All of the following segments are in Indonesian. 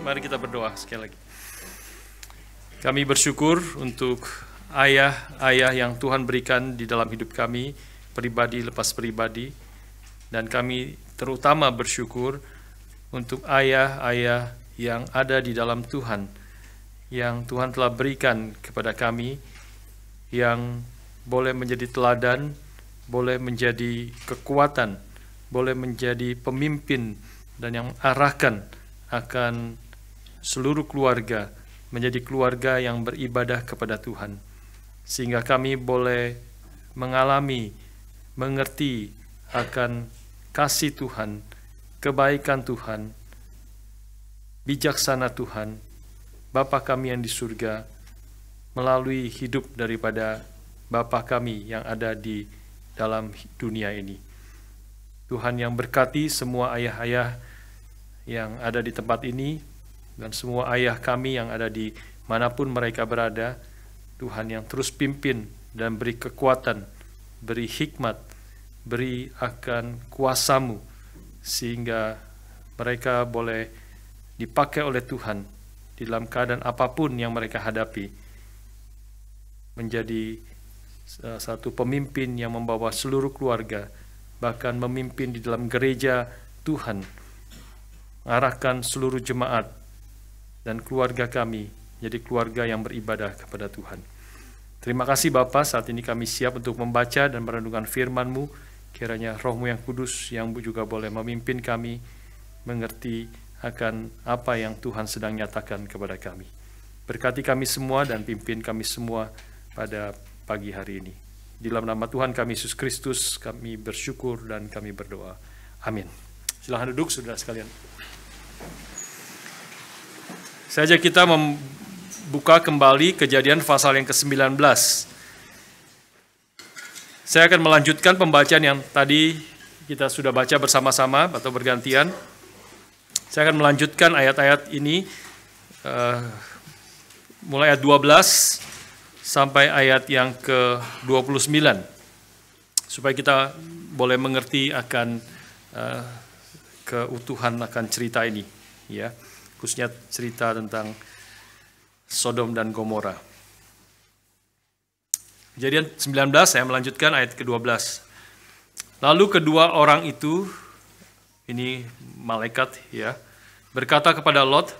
Mari kita berdoa sekali lagi. Kami bersyukur untuk ayah-ayah yang Tuhan berikan di dalam hidup kami, pribadi lepas pribadi. Dan kami terutama bersyukur untuk ayah-ayah yang ada di dalam Tuhan, yang Tuhan telah berikan kepada kami, yang boleh menjadi teladan, boleh menjadi kekuatan, boleh menjadi pemimpin, dan yang arahkan akan seluruh keluarga menjadi keluarga yang beribadah kepada Tuhan, sehingga kami boleh mengalami, mengerti akan kasih Tuhan, kebaikan Tuhan, bijaksana Tuhan, Bapa kami yang di surga, melalui hidup daripada Bapa kami yang ada di dalam dunia ini. Tuhan yang berkati semua ayah-ayah yang ada di tempat ini, dan semua ayah kami yang ada di manapun mereka berada. Tuhan yang terus pimpin dan beri kekuatan, beri hikmat, beri akan kuasa-Mu, sehingga mereka boleh dipakai oleh Tuhan di dalam keadaan apapun yang mereka hadapi, menjadi satu pemimpin yang membawa seluruh keluarga, bahkan memimpin di dalam gereja Tuhan, mengarahkan seluruh jemaat dan keluarga kami jadi keluarga yang beribadah kepada Tuhan. Terima kasih Bapa, saat ini kami siap untuk membaca dan merenungkan firman-Mu. Kiranya Roh-Mu yang kudus yang juga boleh memimpin kami mengerti akan apa yang Tuhan sedang nyatakan kepada kami. Berkati kami semua dan pimpin kami semua pada pagi hari ini. Di dalam nama Tuhan kami Yesus Kristus kami bersyukur dan kami berdoa. Amin. Silahkan duduk saudara sekalian. Saja kita membuka kembali Kejadian pasal yang ke-19. Saya akan melanjutkan pembacaan yang tadi kita sudah baca bersama-sama atau bergantian. Saya akan melanjutkan ayat-ayat ini mulai ayat 12 sampai ayat yang ke-29, supaya kita boleh mengerti akan keutuhan akan cerita ini, ya, khususnya cerita tentang Sodom dan Gomora. Kejadian 19, saya melanjutkan ayat ke-12. Lalu kedua orang itu, ini malaikat, ya, berkata kepada Lot,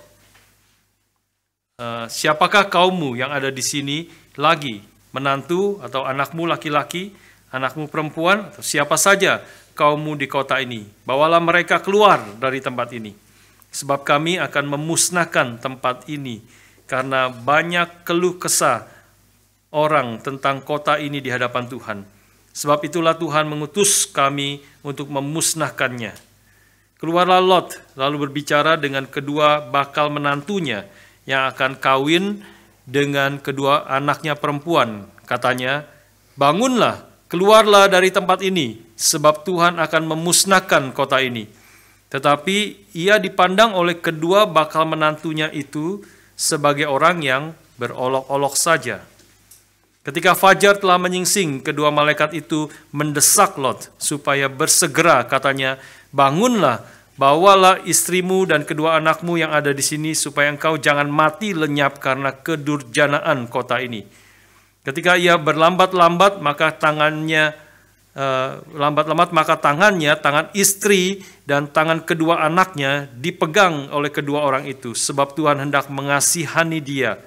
siapakah kaummu yang ada di sini lagi, menantu atau anakmu laki-laki, anakmu perempuan, atau siapa saja kaummu di kota ini? Bawalah mereka keluar dari tempat ini, sebab kami akan memusnahkan tempat ini, karena banyak keluh kesah orang tentang kota ini di hadapan Tuhan. Sebab itulah Tuhan mengutus kami untuk memusnahkannya. Keluarlah Lot, lalu berbicara dengan kedua bakal menantunya yang akan kawin dengan kedua anaknya perempuan. Katanya, bangunlah, keluarlah dari tempat ini, sebab Tuhan akan memusnahkan kota ini. Tetapi ia dipandang oleh kedua bakal menantunya itu sebagai orang yang berolok-olok saja. Ketika fajar telah menyingsing, kedua malaikat itu mendesak Lot supaya bersegera. Katanya, bangunlah, bawalah istrimu dan kedua anakmu yang ada di sini, supaya engkau jangan mati lenyap karena kedurjanaan kota ini. Ketika ia berlambat-lambat, maka tangannya, tangan istri dan tangan kedua anaknya dipegang oleh kedua orang itu, sebab Tuhan hendak mengasihani dia.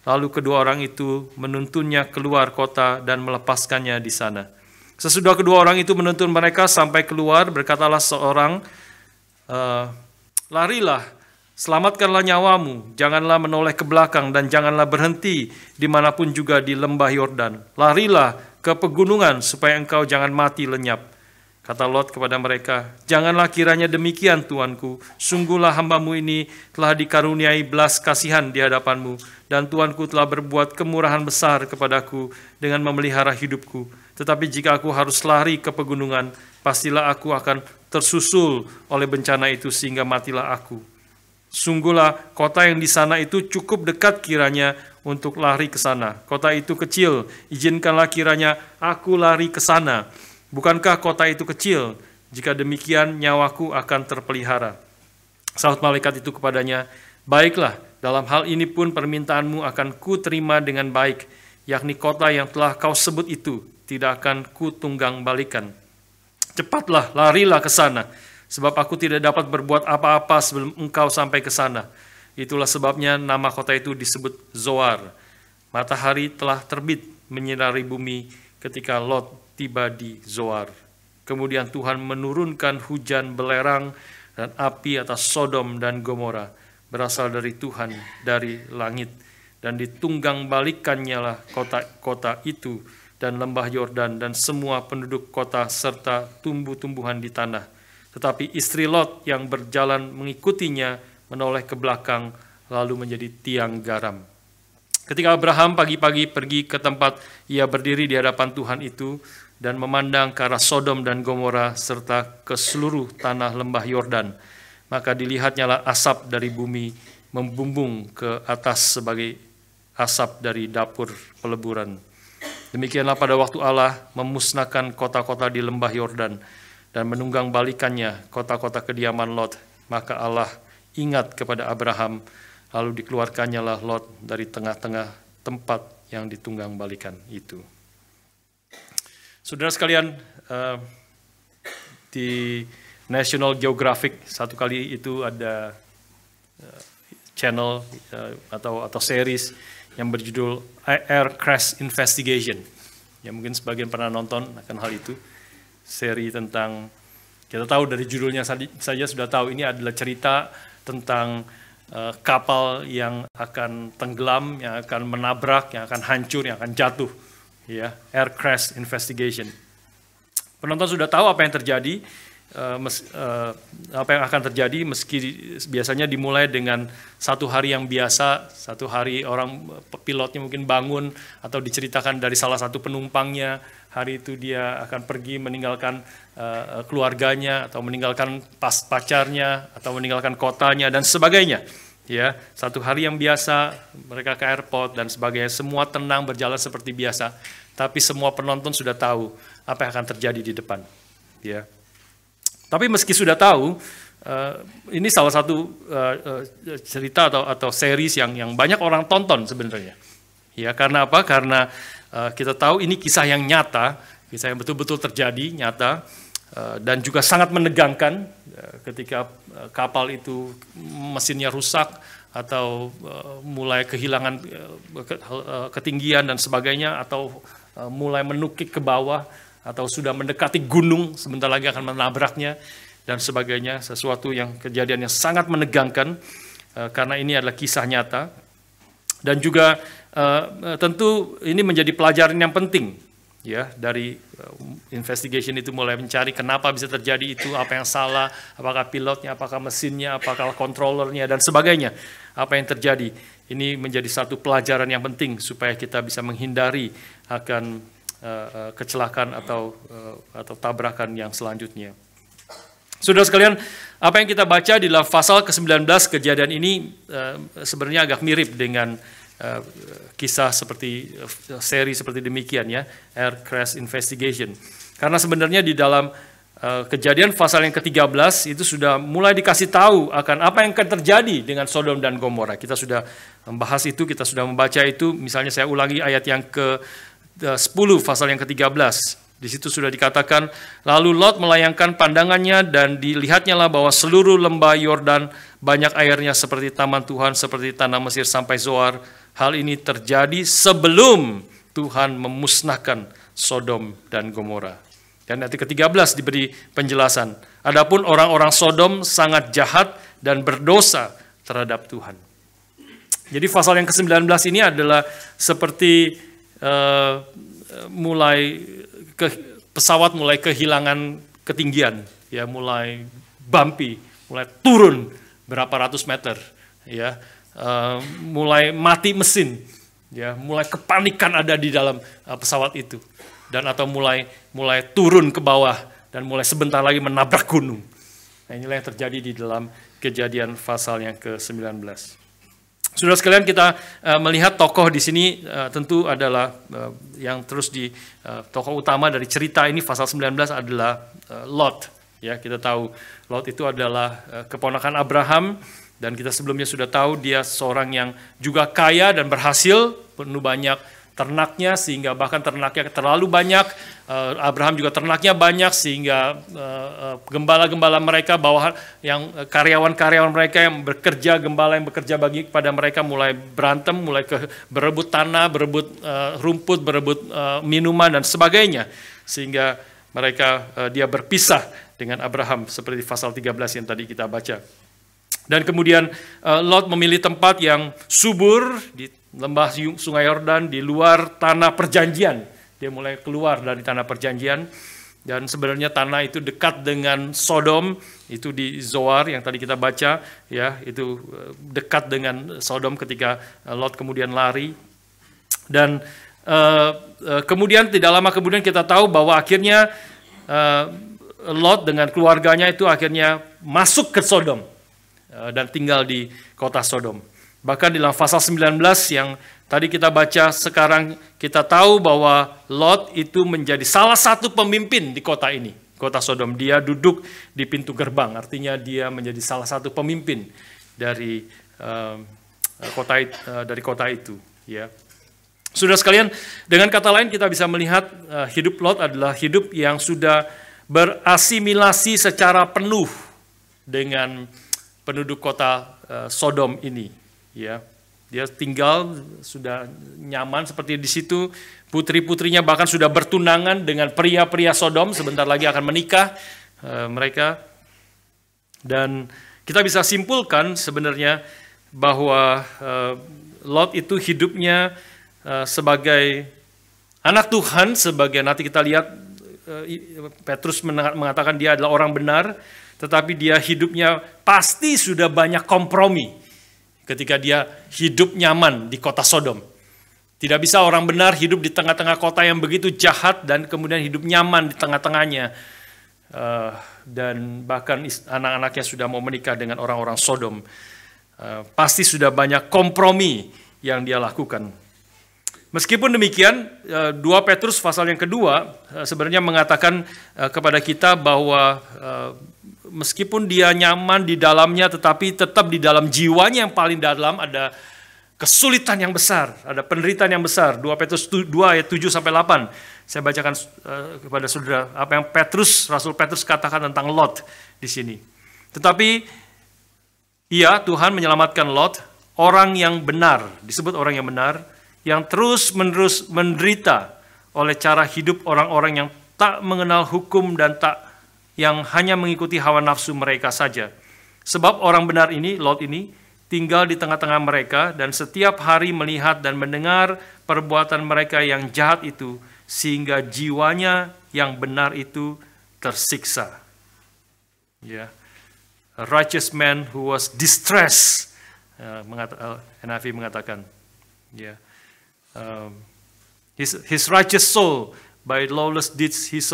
Lalu kedua orang itu menuntunnya keluar kota dan melepaskannya di sana. Sesudah kedua orang itu menuntun mereka sampai keluar, berkatalah seorang, larilah, selamatkanlah nyawamu, janganlah menoleh ke belakang dan janganlah berhenti dimanapun juga di lembah Yordan. Larilah ke pegunungan supaya engkau jangan mati lenyap. Kata Lot kepada mereka, janganlah kiranya demikian Tuanku, sungguhlah hambamu ini telah dikaruniai belas kasihan di hadapanmu, dan Tuanku telah berbuat kemurahan besar kepadaku dengan memelihara hidupku. Tetapi jika aku harus lari ke pegunungan, pastilah aku akan tersusul oleh bencana itu sehingga matilah aku. Sungguhlah kota yang di sana itu cukup dekat kiranya untuk lari ke sana. Kota itu kecil, izinkanlah kiranya aku lari ke sana. Bukankah kota itu kecil? Jika demikian nyawaku akan terpelihara. Sahut malaikat itu kepadanya, Baiklah, dalam hal ini pun permintaanmu akan kuterima dengan baik, yakni kota yang telah kau sebut itu tidak akan kutunggang balikan. Cepatlah, larilah ke sana, sebab aku tidak dapat berbuat apa-apa sebelum engkau sampai ke sana. Itulah sebabnya nama kota itu disebut Zoar. Matahari telah terbit menyinari bumi ketika Lot tiba di Zoar. Kemudian Tuhan menurunkan hujan belerang dan api atas Sodom dan Gomora, berasal dari Tuhan dari langit, dan ditunggang balikannya lah kota-kota itu dan lembah Yordan dan semua penduduk kota serta tumbuh-tumbuhan di tanah. Tetapi istri Lot yang berjalan mengikutinya menoleh ke belakang lalu menjadi tiang garam. Ketika Abraham pagi-pagi pergi ke tempat ia berdiri di hadapan Tuhan itu dan memandang ke arah Sodom dan Gomora serta ke seluruh tanah lembah Yordan, maka dilihatnyalah asap dari bumi membumbung ke atas sebagai asap dari dapur peleburan. Demikianlah pada waktu Allah memusnahkan kota-kota di lembah Yordan dan menunggang balikannya kota-kota kediaman Lot, maka Allah ingat kepada Abraham, lalu dikeluarkannya lah Lot dari tengah-tengah tempat yang ditunggang balikan itu. Saudara sekalian, di National Geographic satu kali itu ada channel atau series yang berjudul Air Crash Investigation. Ya mungkin sebagian pernah nonton akan hal itu. Seri tentang, kita tahu dari judulnya saja sudah tahu ini adalah cerita tentang kapal yang akan tenggelam, yang akan menabrak, yang akan hancur, yang akan jatuh. Ya, Air Crash Investigation. Penonton sudah tahu apa yang terjadi, apa yang akan terjadi, meski biasanya dimulai dengan satu hari yang biasa, satu hari orang pilotnya mungkin bangun atau diceritakan dari salah satu penumpangnya, hari itu dia akan pergi meninggalkan keluarganya atau meninggalkan pacarnya atau meninggalkan kotanya dan sebagainya. Ya, satu hari yang biasa, mereka ke airport dan sebagainya, semua tenang berjalan seperti biasa, tapi semua penonton sudah tahu apa yang akan terjadi di depan. Ya. Tapi meski sudah tahu, ini salah satu cerita atau series yang banyak orang tonton sebenarnya. Ya, karena apa? Karena kita tahu ini kisah yang nyata, kisah yang betul-betul terjadi, nyata, dan juga sangat menegangkan ketika kapal itu mesinnya rusak atau mulai kehilangan ketinggian dan sebagainya, atau mulai menukik ke bawah, atau sudah mendekati gunung sebentar lagi akan menabraknya dan sebagainya. Sesuatu yang kejadian yang sangat menegangkan karena ini adalah kisah nyata, dan juga tentu ini menjadi pelajaran yang penting. Ya, dari investigation itu mulai mencari kenapa bisa terjadi itu, apa yang salah, apakah pilotnya, apakah mesinnya, apakah controllernya dan sebagainya. Apa yang terjadi? Ini menjadi satu pelajaran yang penting supaya kita bisa menghindari akan kecelakaan atau tabrakan yang selanjutnya. Saudara sekalian, apa yang kita baca di dalam pasal ke-19 kejadian ini sebenarnya agak mirip dengan kisah seperti seri seperti demikian, ya, Air Crash Investigation. Karena sebenarnya di dalam kejadian pasal yang ke-13 itu sudah mulai dikasih tahu akan apa yang akan terjadi dengan Sodom dan Gomora. Kita sudah membahas itu, kita sudah membaca itu. Misalnya saya ulangi ayat yang ke-10 pasal yang ke-13. Di situ sudah dikatakan, lalu Lot melayangkan pandangannya dan dilihatnya lah bahwa seluruh lembah Yordan banyak airnya seperti taman Tuhan, seperti tanah Mesir sampai Zoar. Hal ini terjadi sebelum Tuhan memusnahkan Sodom dan Gomora. Dan ayat ke-13 diberi penjelasan. Adapun orang-orang Sodom sangat jahat dan berdosa terhadap Tuhan. Jadi pasal yang ke-19 ini adalah seperti pesawat mulai kehilangan ketinggian, ya, mulai bumpy, mulai turun berapa ratus meter, ya. Mulai mati mesin, ya, mulai kepanikan ada di dalam pesawat itu, dan atau mulai turun ke bawah dan mulai sebentar lagi menabrak gunung. Nah, inilah yang terjadi di dalam kejadian pasal yang ke-19. Saudara sekalian, kita melihat tokoh di sini tentu adalah yang terus tokoh utama dari cerita ini pasal 19 adalah Lot. Ya, kita tahu Lot itu adalah keponakan Abraham. Dan kita sebelumnya sudah tahu dia seorang yang juga kaya dan berhasil, penuh banyak ternaknya sehingga bahkan ternaknya terlalu banyak. Abraham juga ternaknya banyak sehingga gembala-gembala mereka yang karyawan-karyawan mereka yang bekerja, gembala yang bekerja bagi kepada mereka mulai berantem, mulai berebut tanah, berebut rumput, berebut minuman dan sebagainya, sehingga dia berpisah dengan Abraham seperti pasal 13 yang tadi kita baca. Dan kemudian Lot memilih tempat yang subur di lembah sungai Yordan, di luar tanah perjanjian. Dia mulai keluar dari tanah perjanjian, dan sebenarnya tanah itu dekat dengan Sodom, itu di Zoar yang tadi kita baca, ya, itu dekat dengan Sodom ketika Lot kemudian lari. Dan kemudian tidak lama kemudian kita tahu bahwa akhirnya Lot dengan keluarganya itu akhirnya masuk ke Sodom dan tinggal di kota Sodom. Bahkan di dalam pasal 19 yang tadi kita baca, sekarang kita tahu bahwa Lot itu menjadi salah satu pemimpin di kota ini, kota Sodom. Dia duduk di pintu gerbang, artinya dia menjadi salah satu pemimpin dari kota itu. Ya. Saudara sekalian, dengan kata lain kita bisa melihat hidup Lot adalah hidup yang sudah berasimilasi secara penuh dengan penduduk kota Sodom ini, ya. Dia tinggal sudah nyaman seperti di situ. Putri-putrinya bahkan sudah bertunangan dengan pria-pria Sodom, sebentar lagi akan menikah mereka. Dan kita bisa simpulkan sebenarnya bahwa Lot itu hidupnya sebagai anak Tuhan, sebagai nanti kita lihat Petrus mengatakan dia adalah orang benar, tetapi dia hidupnya pasti sudah banyak kompromi ketika dia hidup nyaman di kota Sodom. Tidak bisa orang benar hidup di tengah-tengah kota yang begitu jahat dan kemudian hidup nyaman di tengah-tengahnya. Dan bahkan anak-anaknya sudah mau menikah dengan orang-orang Sodom. Pasti sudah banyak kompromi yang dia lakukan. Meskipun demikian, 2 Petrus pasal yang kedua sebenarnya mengatakan kepada kita bahwa meskipun dia nyaman di dalamnya, tetapi tetap di dalam jiwanya yang paling dalam ada kesulitan yang besar, ada penderitaan yang besar. 2 Petrus 2 ayat 7-8. Saya bacakan kepada saudara apa yang Rasul Petrus katakan tentang Lot di sini. Tetapi Tuhan menyelamatkan Lot, orang yang benar, disebut orang yang benar, yang terus-menerus menderita oleh cara hidup orang-orang yang tak mengenal hukum dan yang hanya mengikuti hawa nafsu mereka saja. Sebab orang benar ini, Lot ini, tinggal di tengah-tengah mereka dan setiap hari melihat dan mendengar perbuatan mereka yang jahat itu, sehingga jiwanya yang benar itu tersiksa. Ya. A righteous man who was distressed, NIV mengatakan. Ya. His righteous soul by lawless deeds his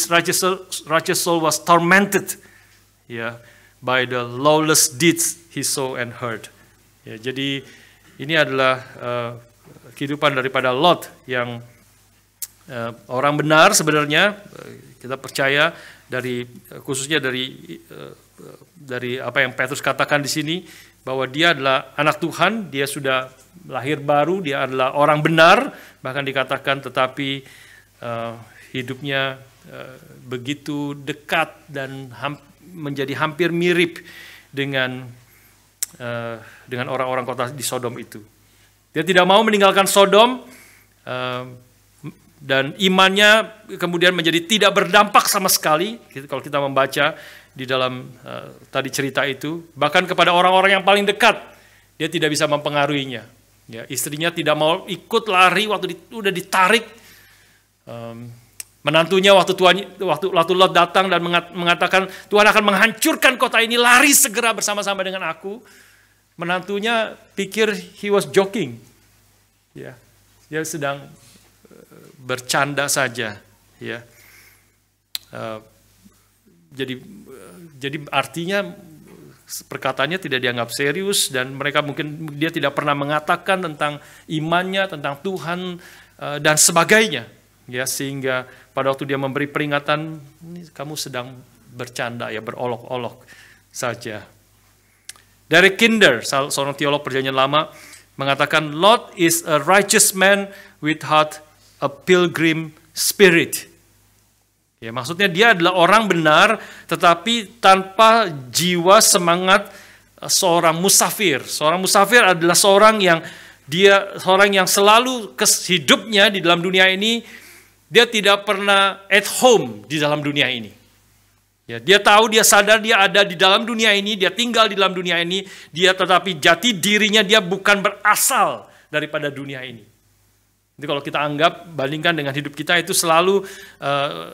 righteous soul was tormented, by the lawless deeds he saw and heard. Ya, jadi ini adalah kehidupan daripada Lot yang orang benar sebenarnya. Kita percaya khususnya dari apa yang Petrus katakan di sini, bahwa dia adalah anak Tuhan, dia sudah lahir baru, dia adalah orang benar, bahkan dikatakan, tetapi hidupnya begitu dekat dan menjadi hampir mirip dengan orang-orang kota di Sodom itu. Dia tidak mau meninggalkan Sodom, dan imannya kemudian menjadi tidak berdampak sama sekali. Kalau kita membaca di dalam tadi cerita itu, bahkan kepada orang-orang yang paling dekat, dia tidak bisa mempengaruhinya. Ya, istrinya tidak mau ikut lari waktu udah ditarik. Menantunya waktu Lot datang dan mengatakan Tuhan akan menghancurkan kota ini, lari segera bersama-sama dengan aku. Menantunya pikir he was joking. Ya, dia sedang bercanda saja. Ya. Jadi artinya perkataannya tidak dianggap serius, dan dia tidak pernah mengatakan tentang imannya, tentang Tuhan dan sebagainya. Ya, sehingga pada waktu dia memberi peringatan, ini kamu sedang bercanda ya, berolok-olok. saja. Derek Kinder, seorang teolog Perjanjian Lama, mengatakan Lot is a righteous man without a pilgrim spirit. Ya, maksudnya dia adalah orang benar tetapi tanpa jiwa semangat seorang musafir. Seorang musafir adalah seorang yang selalu hidupnya di dalam dunia ini, dia tidak pernah at home di dalam dunia ini. Ya, dia tahu, dia sadar dia ada di dalam dunia ini, dia tinggal di dalam dunia ini, tetapi jati dirinya dia bukan berasal daripada dunia ini. Jadi kalau kita anggap, bandingkan dengan hidup kita, itu selalu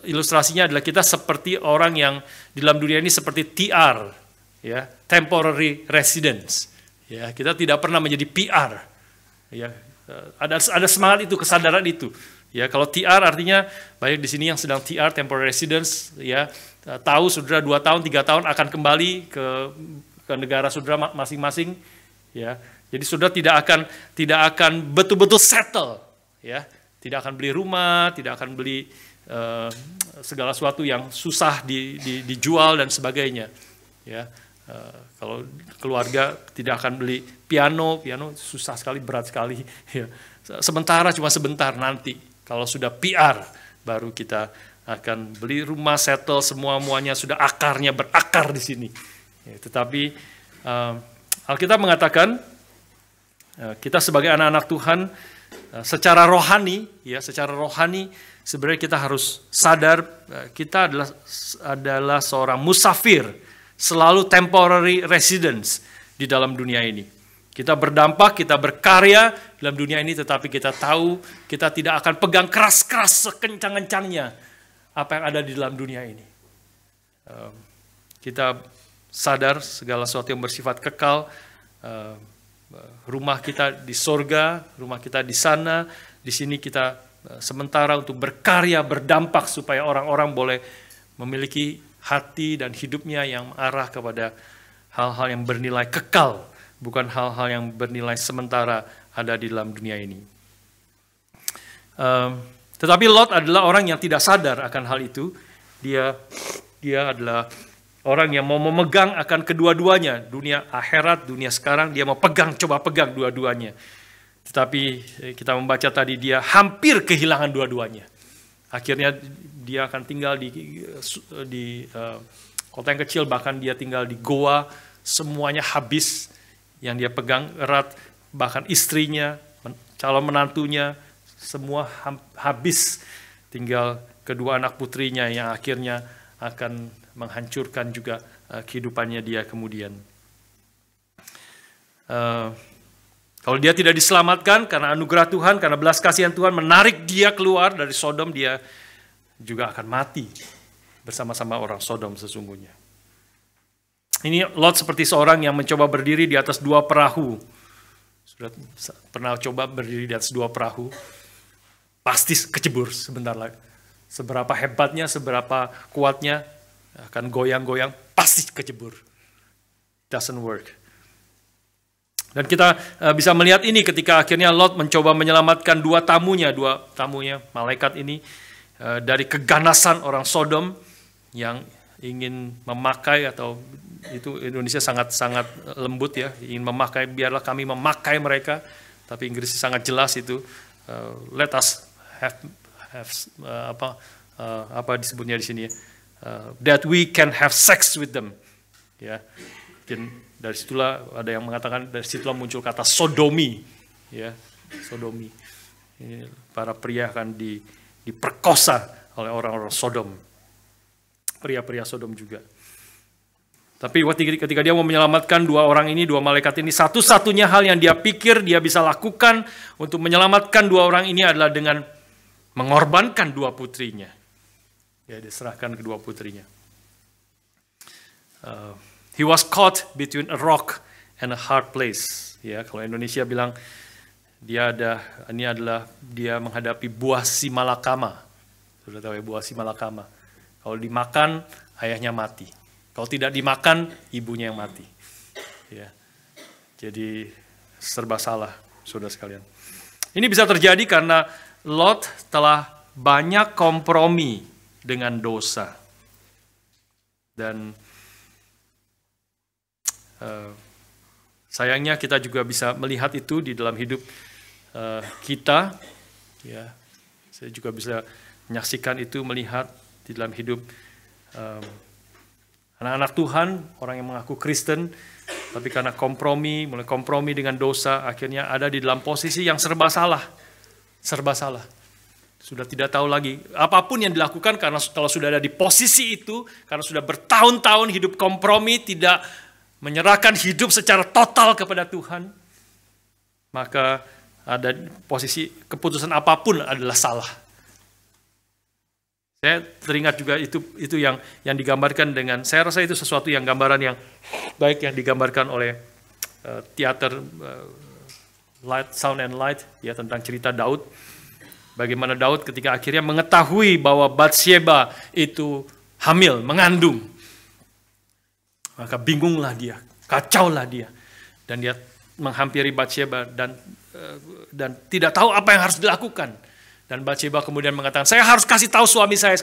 ilustrasinya adalah kita seperti orang yang di dalam dunia ini seperti TR, ya, temporary residence. Ya, kita tidak pernah menjadi PR. Ya, ada semangat itu, kesadaran itu. Ya, kalau TR artinya banyak di sini yang sedang TR, temporary residence, ya, tahu saudara 2 tahun, 3 tahun akan kembali ke negara saudara masing-masing, ya. Jadi saudara tidak akan betul-betul settle, ya. Tidak akan beli rumah, tidak akan beli segala sesuatu yang susah dijual dan sebagainya, ya. Kalau keluarga tidak akan beli piano susah sekali, berat sekali, ya. Sementara, cuma sebentar, nanti kalau sudah PR baru kita akan beli rumah, settle semuanya, sudah berakar di sini. Ya, tetapi Alkitab mengatakan kita sebagai anak-anak Tuhan secara rohani sebenarnya kita harus sadar kita adalah seorang musafir, selalu temporary residence di dalam dunia ini. Kita berdampak, kita berkarya dalam dunia ini, tetapi kita tahu kita tidak akan pegang keras-keras sekencang-kencangnya apa yang ada di dalam dunia ini. Kita sadar segala sesuatu yang bersifat kekal, rumah kita di sorga, rumah kita di sana, di sini kita sementara untuk berkarya, berdampak supaya orang-orang boleh memiliki hati dan hidupnya yang mengarah kepada hal-hal yang bernilai kekal, bukan hal-hal yang bernilai sementara ada di dalam dunia ini. Tetapi Lot adalah orang yang tidak sadar akan hal itu. Dia adalah orang yang mau memegang akan kedua-duanya, dunia akhirat, dunia sekarang, dia mau coba pegang dua-duanya. Tetapi kita membaca tadi dia hampir kehilangan dua-duanya. Akhirnya dia akan tinggal di kota yang kecil, bahkan dia tinggal di goa, semuanya habis yang dia pegang erat, bahkan istrinya, calon menantunya, semua habis. Tinggal kedua anak putrinya yang akhirnya akan menghancurkan juga kehidupannya dia kemudian. Kalau dia tidak diselamatkan karena anugerah Tuhan, karena belas kasihan Tuhan menarik dia keluar dari Sodom, dia juga akan mati bersama-sama orang Sodom sesungguhnya. Ini Lot seperti seorang yang mencoba berdiri di atas 2 perahu. Sudah pernah coba berdiri di atas 2 perahu? Pasti kecebur sebentar lagi. Seberapa hebatnya, seberapa kuatnya, akan goyang-goyang, pasti kecebur. Doesn't work. Dan kita bisa melihat ini ketika akhirnya Lot mencoba menyelamatkan 2 tamunya, malaikat ini, dari keganasan orang Sodom yang ingin memakai, atau itu Indonesia sangat lembut ya, ingin memakai, biarlah kami memakai mereka, tapi Inggris sangat jelas itu, let us have apa disebutnya di sini ya, that we can have sex with them, ya. Dan dari situlah ada yang mengatakan dari situlah muncul kata sodomi, ya, sodomi. Ini para pria akan diperkosa oleh orang-orang Sodom, pria-pria Sodom juga. Tapi ketika dia mau menyelamatkan 2 orang ini, 2 malaikat ini, satu-satunya hal yang dia pikir dia bisa lakukan untuk menyelamatkan 2 orang ini adalah dengan mengorbankan 2 putrinya. Ya, diserahkan kedua putrinya. He was caught between a rock and a hard place. Ya, kalau Indonesia bilang dia menghadapi buah si malakama. Sudah tahu ya, buah si malakama. Kalau dimakan, ayahnya mati. Kalau tidak dimakan, ibunya yang mati. Ya. Jadi serba salah, saudara sekalian. Ini bisa terjadi karena Lot telah banyak kompromi dengan dosa. Dan Sayangnya kita juga bisa melihat itu di dalam hidup kita. Ya, saya juga bisa menyaksikan itu, melihat di dalam hidup anak-anak Tuhan, orang yang mengaku Kristen, tapi karena mulai kompromi dengan dosa, akhirnya ada di dalam posisi yang serba salah. Sudah tidak tahu lagi apapun yang dilakukan, karena kalau sudah ada di posisi itu, karena sudah bertahun-tahun hidup kompromi, tidak menyerahkan hidup secara total kepada Tuhan, maka ada posisi keputusan apapun adalah salah. Saya teringat juga itu yang digambarkan dengan, saya rasa itu sesuatu yang gambaran yang baik yang digambarkan oleh teater Sound and Light, ya, tentang cerita Daud. Bagaimana Daud ketika akhirnya mengetahui bahwa Batsheba itu hamil, mengandung, maka bingunglah dia, kacaulah dia, dan dia menghampiri Batsheba dan tidak tahu apa yang harus dilakukan. Dan Batsheba kemudian mengatakan, saya harus kasih tahu suami saya,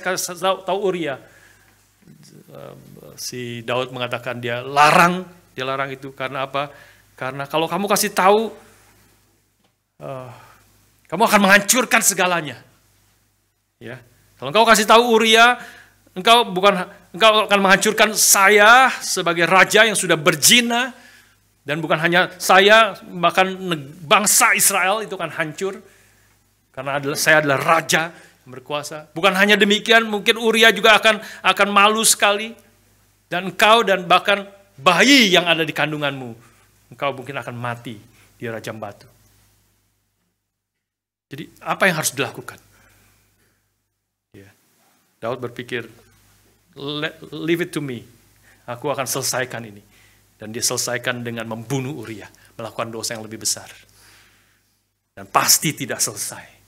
tahu Uria. Si Daud mengatakan dia larang itu karena apa? Karena kalau kamu kasih tahu, kamu akan menghancurkan segalanya. Ya, kalau engkau kasih tahu Uria, engkau akan menghancurkan saya sebagai raja yang sudah berzina, dan bukan hanya saya, bahkan bangsa Israel itu akan hancur karena saya adalah raja yang berkuasa. Bukan hanya demikian, mungkin Uria juga akan malu sekali, dan engkau dan bahkan bayi yang ada di kandunganmu, engkau mungkin akan mati di rajam batu. Jadi apa yang harus dilakukan? Ya. Daud berpikir, leave it to me, aku akan selesaikan ini. Dan dia selesaikan dengan membunuh Uria, melakukan dosa yang lebih besar. Dan pasti tidak selesai.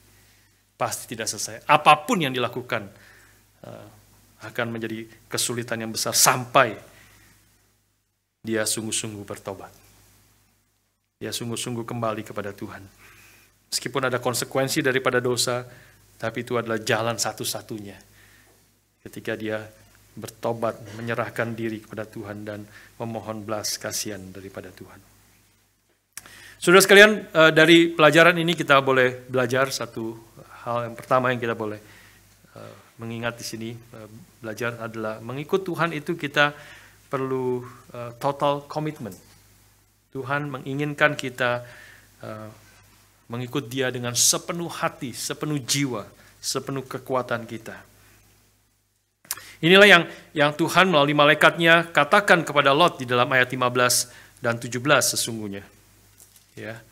Apapun yang dilakukan akan menjadi kesulitan yang besar sampai dia sungguh-sungguh bertobat. Dia sungguh-sungguh kembali kepada Tuhan. Meskipun ada konsekuensi daripada dosa, tapi itu adalah jalan satu-satunya. Ketika dia bertobat, menyerahkan diri kepada Tuhan dan memohon belas kasihan daripada Tuhan. Saudara sekalian, dari pelajaran ini kita boleh belajar satu hal yang pertama yang kita boleh mengingat di sini, belajar adalah mengikut Tuhan itu kita perlu total commitment. Tuhan menginginkan kita mengikut Dia dengan sepenuh hati, sepenuh jiwa, sepenuh kekuatan kita. Inilah yang Tuhan melalui malaikatnya katakan kepada Lot di dalam ayat 15 dan 17 sesungguhnya. Ya,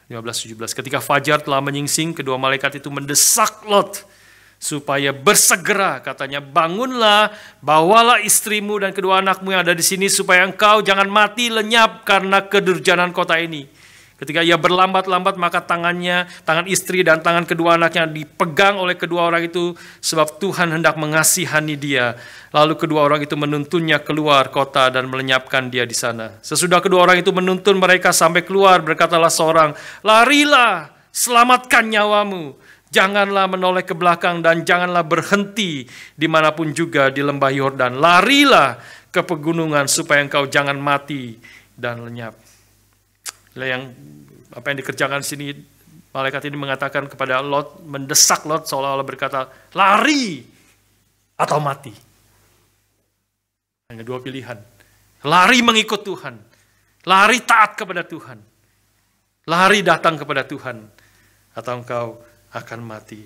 15-17. Ketika fajar telah menyingsing, kedua malaikat itu mendesak Lot supaya bersegera, katanya, bangunlah, bawalah istrimu dan kedua anakmu yang ada di sini supaya engkau jangan mati lenyap karena kedurjanan kota ini. Ketika ia berlambat-lambat, maka tangan istri dan tangan kedua anaknya dipegang oleh kedua orang itu, sebab Tuhan hendak mengasihani dia. Lalu kedua orang itu menuntunnya keluar kota dan melenyapkan dia di sana. Sesudah kedua orang itu menuntun mereka sampai keluar, berkatalah seorang, larilah, selamatkan nyawamu. Janganlah menoleh ke belakang dan janganlah berhenti dimanapun juga di lembah Yordan. Larilah ke pegunungan supaya engkau jangan mati dan lenyap. Apa yang dikerjakan di sini, malaikat ini mengatakan kepada Lot, mendesak Lot seolah-olah berkata, lari atau mati. Hanya dua pilihan. Lari mengikut Tuhan, lari taat kepada Tuhan, lari datang kepada Tuhan, atau engkau akan mati.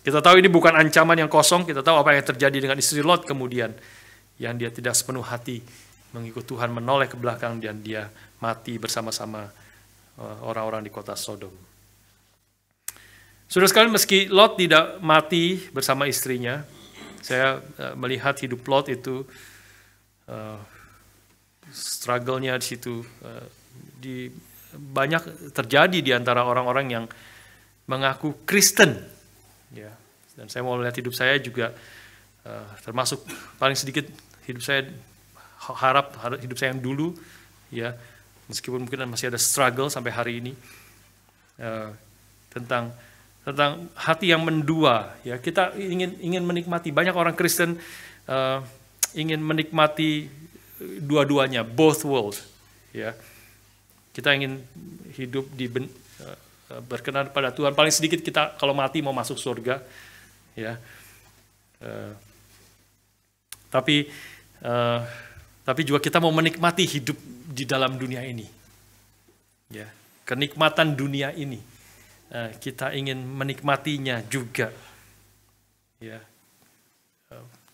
Kita tahu ini bukan ancaman yang kosong, kita tahu apa yang terjadi dengan istri Lot kemudian, yang dia tidak sepenuh hati mengikut Tuhan, menoleh ke belakang, dan dia mati bersama-sama orang-orang di kota Sodom. Saudara sekalian, meski Lot tidak mati bersama istrinya, saya melihat hidup Lot itu struggle-nya di situ banyak terjadi di antara orang-orang yang mengaku Kristen. Ya, dan saya mau melihat hidup saya juga termasuk paling sedikit hidup saya, harap hidup saya yang dulu, ya, meskipun mungkin masih ada struggle sampai hari ini, tentang hati yang mendua. Ya, kita ingin menikmati, banyak orang Kristen ingin menikmati dua-duanya, both world. Ya, kita ingin hidup berkenan pada Tuhan. Paling sedikit kita kalau mati mau masuk surga. Ya, tapi juga kita mau menikmati hidup di dalam dunia ini. Ya, kenikmatan dunia ini kita ingin menikmatinya juga. Ya,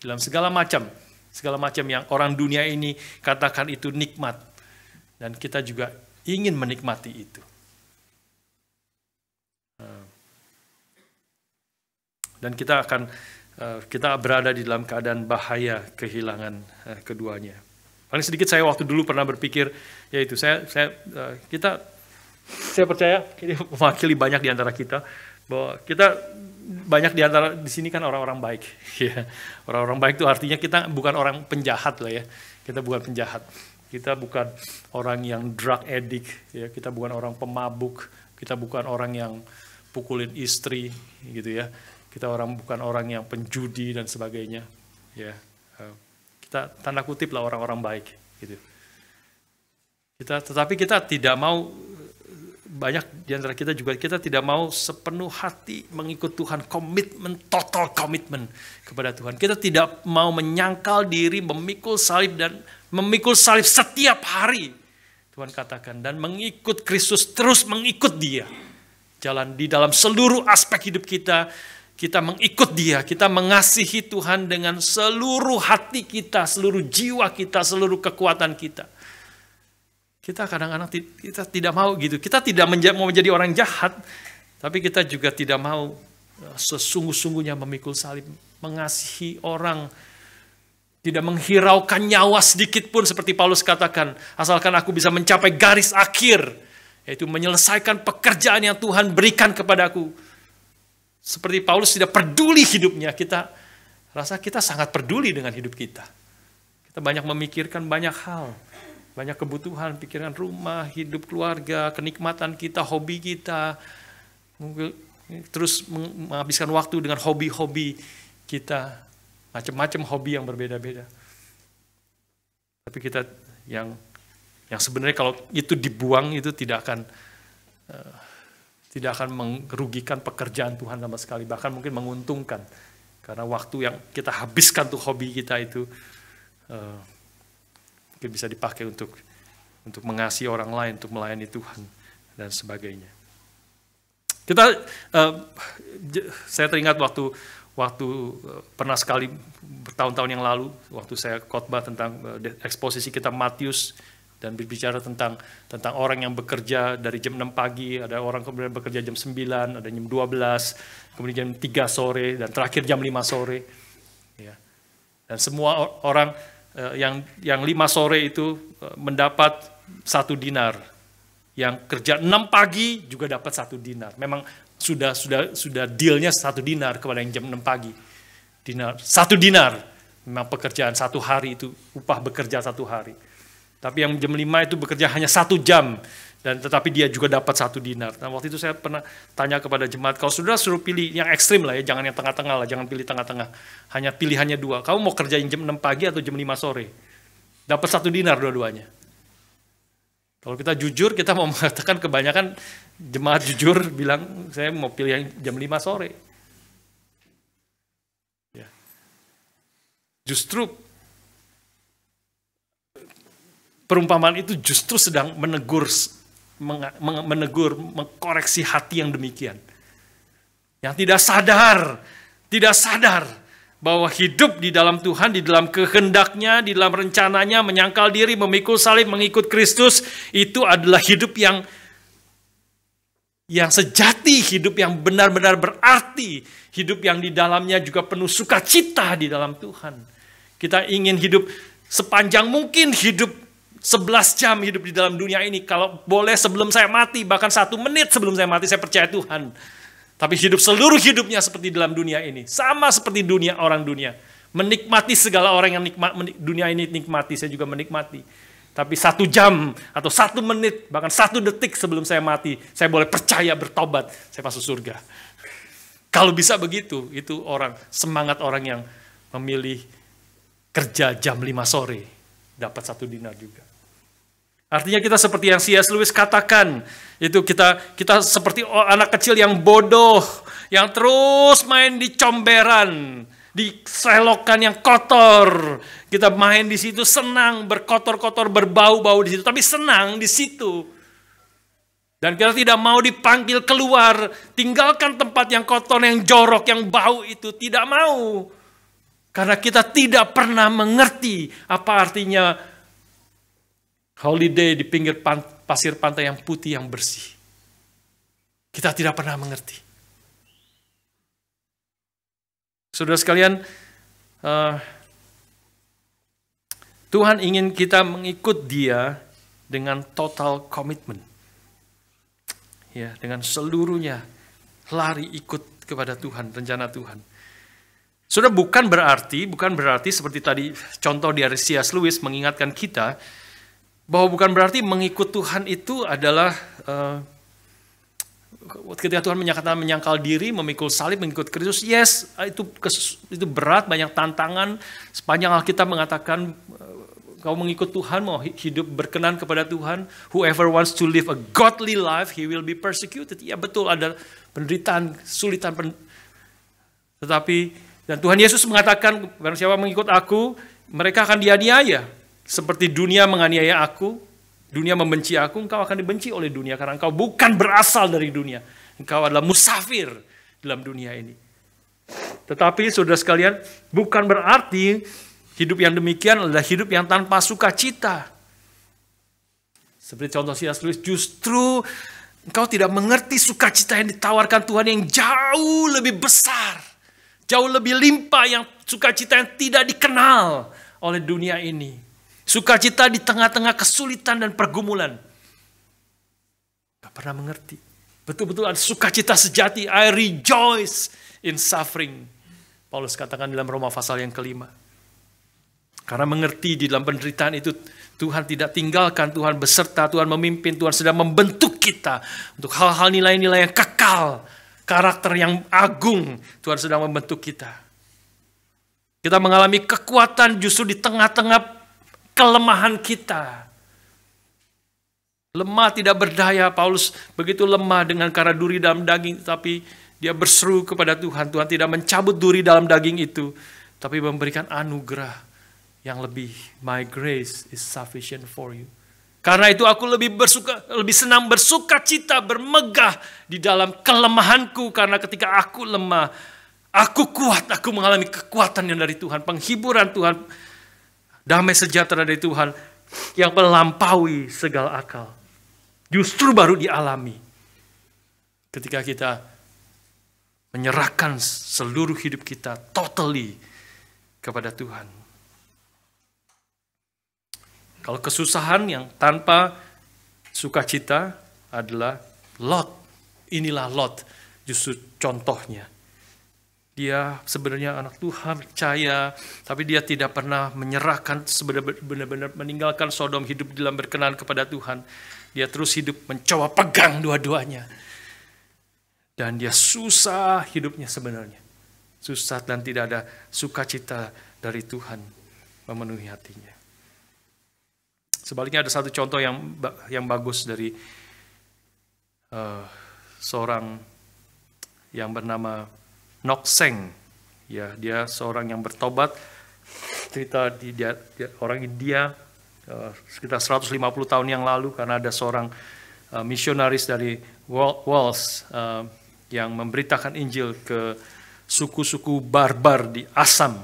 dalam segala macam yang orang dunia ini katakan itu nikmat, dan kita juga ingin menikmati itu. Dan kita berada di dalam keadaan bahaya kehilangan keduanya. Paling sedikit saya waktu dulu pernah berpikir, yaitu saya percaya ini mewakili banyak di antara kita, bahwa kita banyak di antara di sini kan orang-orang baik. Ya. Orang-orang baik itu artinya kita bukan orang penjahat lah ya. Kita bukan penjahat. Kita bukan orang yang drug addict, ya. Kita bukan orang pemabuk. Kita bukan orang yang pukulin istri, gitu ya. Kita bukan orang yang penjudi dan sebagainya. Ya. Kita tanda kutip lah orang-orang baik, gitu. Tetapi kita tidak mau, banyak di antara kita juga, kita tidak mau sepenuh hati mengikut Tuhan, total komitmen kepada Tuhan. Kita tidak mau menyangkal diri, memikul salib setiap hari. Tuhan katakan, dan mengikut Kristus, terus mengikut Dia. Jalan di dalam seluruh aspek hidup kita mengikut Dia, kita mengasihi Tuhan dengan seluruh hati kita, seluruh jiwa kita, seluruh kekuatan kita. Kita kadang-kadang kita tidak mau gitu. Kita tidak mau menjadi orang jahat, tapi kita juga tidak mau sesungguh-sungguhnya memikul salib, mengasihi orang, tidak menghiraukan nyawa sedikit pun seperti Paulus katakan, asalkan aku bisa mencapai garis akhir, yaitu menyelesaikan pekerjaan yang Tuhan berikan kepadaku. Seperti Paulus tidak peduli hidupnya, kita rasa kita sangat peduli dengan hidup kita. Kita banyak memikirkan banyak hal, banyak kebutuhan, pikiran rumah, hidup keluarga, kenikmatan kita, hobi kita, terus menghabiskan waktu dengan hobi-hobi kita, macam-macam hobi yang berbeda-beda. Tapi kita yang sebenarnya kalau itu dibuang itu tidak akan merugikan pekerjaan Tuhan sama sekali, bahkan mungkin menguntungkan. Karena waktu yang kita habiskan tuh hobi kita itu mungkin bisa dipakai untuk mengasihi orang lain, untuk melayani Tuhan dan sebagainya. Saya teringat waktu pernah sekali bertahun-tahun yang lalu, waktu saya khotbah tentang eksposisi kitab Matius, dan berbicara tentang orang yang bekerja dari jam 6 pagi, ada orang kemudian bekerja jam 9, ada jam 12, kemudian jam 3 sore, dan terakhir jam 5 sore. Ya. Dan semua orang yang 5 sore itu mendapat 1 dinar. Yang kerja 6 pagi juga dapat 1 dinar. Memang sudah dealnya 1 dinar kepada yang jam 6 pagi. 1 dinar. Memang pekerjaan 1 hari itu, upah bekerja 1 hari. Tapi yang jam 5 itu bekerja hanya 1 jam, dan tetapi dia juga dapat 1 dinar. Nah, waktu itu saya pernah tanya kepada jemaat, kalau saudara suruh pilih yang ekstrim lah ya, jangan yang tengah-tengah lah, jangan pilih tengah-tengah. Hanya pilihannya 2, kamu mau kerjain jam 6 pagi atau jam 5 sore? Dapat 1 dinar dua-duanya. Kalau kita jujur, kita mau mengatakan kebanyakan jemaat jujur bilang, saya mau pilih yang jam 5 sore. Ya. Justru perumpamaan itu justru sedang menegur, mengkoreksi hati yang demikian. Yang tidak sadar bahwa hidup di dalam Tuhan, di dalam kehendaknya, di dalam rencananya, menyangkal diri, memikul salib, mengikut Kristus, itu adalah hidup yang sejati, hidup yang benar-benar berarti, hidup yang di dalamnya juga penuh sukacita di dalam Tuhan. Kita ingin hidup sepanjang mungkin, hidup 11 jam hidup di dalam dunia ini. Kalau boleh sebelum saya mati, bahkan 1 menit sebelum saya mati, saya percaya Tuhan. Tapi hidup seluruh hidupnya seperti dalam dunia ini. Sama seperti orang dunia. Menikmati segala orang yang dunia ini nikmati, saya juga menikmati. Tapi 1 jam atau 1 menit, bahkan 1 detik sebelum saya mati, saya boleh percaya, bertobat, saya masuk surga. Kalau bisa begitu, itu semangat orang yang memilih kerja jam 5 sore. dapat 1 dinar juga. Artinya kita seperti yang C.S. Lewis katakan, itu kita seperti anak kecil yang bodoh, yang terus main di comberan, di selokan yang kotor. Kita main di situ senang, berkotor-kotor, berbau-bau di situ, tapi senang di situ. Dan kita tidak mau dipanggil keluar, tinggalkan tempat yang kotor, yang jorok, yang bau itu, tidak mau. Karena kita tidak pernah mengerti apa artinya holiday di pinggir pasir pantai yang putih, yang bersih. Kita tidak pernah mengerti. Saudara sekalian, Tuhan ingin kita mengikut Dia dengan total komitmen. Ya, dengan seluruhnya lari ikut kepada Tuhan, rencana Tuhan. Sudah bukan berarti seperti tadi contoh dari C.S. Lewis mengingatkan kita bahwa bukan berarti mengikut Tuhan itu adalah ketika Tuhan menyangkal diri, memikul salib, mengikut Kristus. Yes, itu berat, banyak tantangan. Sepanjang Alkitab mengatakan kau mengikut Tuhan, mau hidup berkenan kepada Tuhan. Whoever wants to live a godly life, he will be persecuted. Ya betul, ada penderitaan, kesulitan. Tetapi, dan Tuhan Yesus mengatakan, barang siapa mengikut aku, mereka akan dianiaya. Seperti dunia menganiaya aku, dunia membenci aku, engkau akan dibenci oleh dunia. Karena engkau bukan berasal dari dunia. Engkau adalah musafir dalam dunia ini. Tetapi saudara sekalian, bukan berarti hidup yang demikian adalah hidup yang tanpa sukacita. Seperti contoh C.S. Lewis, justru engkau tidak mengerti sukacita yang ditawarkan Tuhan yang jauh lebih besar, jauh lebih limpah, yang sukacita yang tidak dikenal oleh dunia ini. Sukacita di tengah-tengah kesulitan dan pergumulan. Gak pernah mengerti. Betul-betul ada sukacita sejati. I rejoice in suffering. Paulus katakan dalam Roma pasal yang 5. Karena mengerti di dalam penderitaan itu Tuhan tidak tinggalkan, Tuhan beserta, Tuhan memimpin, Tuhan sedang membentuk kita untuk hal-hal nilai-nilai yang kekal, karakter yang agung. Tuhan sedang membentuk kita. Kita mengalami kekuatan justru di tengah-tengah kelemahan kita. Lemah, tidak berdaya. Paulus begitu lemah dengan karena duri dalam daging, tapi dia berseru kepada Tuhan. Tuhan tidak mencabut duri dalam daging itu, tapi memberikan anugerah yang lebih. My grace is sufficient for you. Karena itu aku lebih senang bersuka cita, bermegah di dalam kelemahanku. Karena ketika aku lemah, aku kuat, aku mengalami kekuatan yang dari Tuhan, penghiburan Tuhan, damai sejahtera dari Tuhan yang melampaui segala akal. Justru baru dialami ketika kita menyerahkan seluruh hidup kita totally kepada Tuhan. Kalau kesusahan yang tanpa sukacita adalah Lot. Inilah Lot, justru contohnya. Dia sebenarnya anak Tuhan, percaya, tapi dia tidak pernah menyerahkan, benar-benar meninggalkan Sodom, hidup dalam berkenan kepada Tuhan. Dia terus hidup mencoba pegang dua-duanya. Dan dia susah hidupnya sebenarnya. Susah dan tidak ada sukacita dari Tuhan memenuhi hatinya. Sebaliknya ada satu contoh yang bagus dari seorang yang bernama Nokseng. Ya, dia seorang yang bertobat. Cerita dia orang India sekitar 150 tahun yang lalu, karena ada seorang misionaris dari Wales yang memberitakan Injil ke suku-suku barbar di Assam,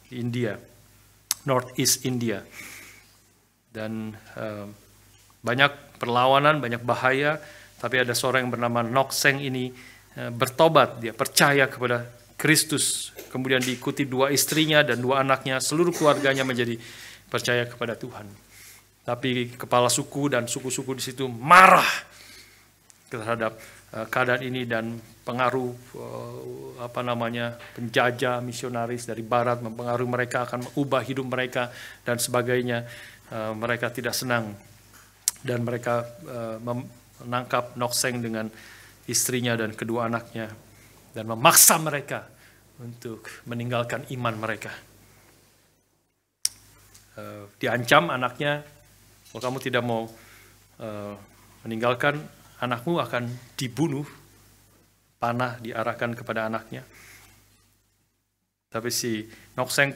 di India, Northeast India. Dan banyak perlawanan, banyak bahaya, tapi ada seorang yang bernama Nokseng ini bertobat, dia percaya kepada Kristus, kemudian diikuti 2 istrinya dan 2 anaknya, seluruh keluarganya menjadi percaya kepada Tuhan. Tapi kepala suku dan suku-suku di situ marah terhadap keadaan ini dan pengaruh penjajah misionaris dari barat mempengaruhi mereka, akan mengubah hidup mereka dan sebagainya. Mereka tidak senang dan mereka menangkap Nokseng dengan istrinya dan kedua anaknya dan memaksa mereka untuk meninggalkan iman mereka. diancam anaknya, kalau kamu tidak mau meninggalkan, anakmu akan dibunuh, panah diarahkan kepada anaknya. Tapi si Nok-seng,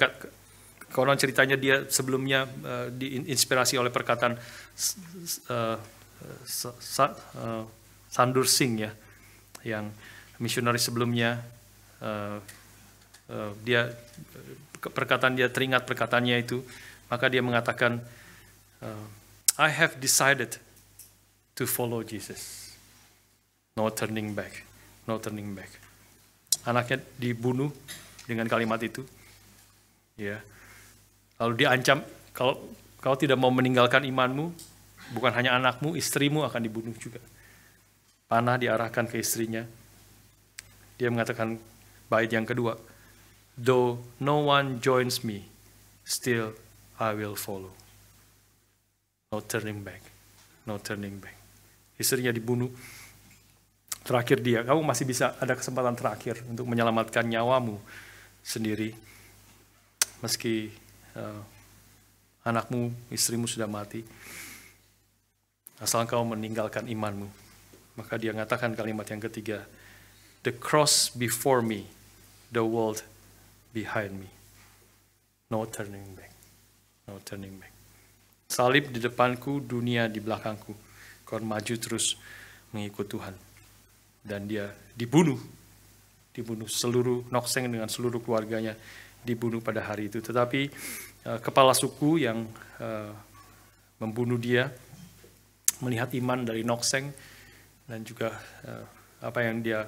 konon ceritanya dia sebelumnya diinspirasi oleh perkataan Sandur Singh ya, yang misionaris sebelumnya, dia teringat perkataannya itu, maka dia mengatakan, I have decided to follow Jesus, no turning back, no turning back. Anaknya dibunuh dengan kalimat itu, ya. Lalu diancam, kalau kau tidak mau meninggalkan imanmu, bukan hanya anakmu, istrimu akan dibunuh juga. Panah diarahkan ke istrinya. Dia mengatakan bait yang kedua, though no one joins me, still I will follow. No turning back, no turning back. Istrinya dibunuh. Terakhir dia, kamu masih bisa ada kesempatan terakhir untuk menyelamatkan nyawamu sendiri. Meski anakmu, istrimu sudah mati. Asal kau meninggalkan imanmu. Maka dia mengatakan kalimat yang ketiga, the cross before me, the world behind me. No turning back, no turning back. Salib di depanku, dunia di belakangku. Kau maju terus mengikut Tuhan. Dan dia dibunuh seluruh Nok-seng dengan seluruh keluarganya dibunuh pada hari itu. Tetapi kepala suku yang membunuh dia melihat iman dari Nok-seng dan juga apa yang dia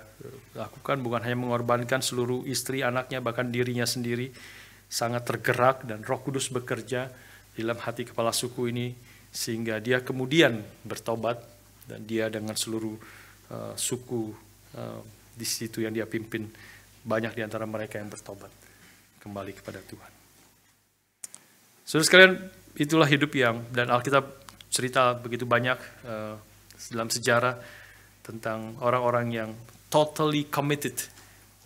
lakukan, bukan hanya mengorbankan seluruh istri, anaknya, bahkan dirinya sendiri, sangat tergerak dan Roh Kudus bekerja dalam hati kepala suku ini sehingga dia kemudian bertobat dan dia dengan seluruh suku di situ yang dia pimpin, banyak di antara mereka yang bertobat kembali kepada Tuhan. Saudara sekalian, itulah hidup yang, dan Alkitab cerita begitu banyak dalam sejarah tentang orang-orang yang totally committed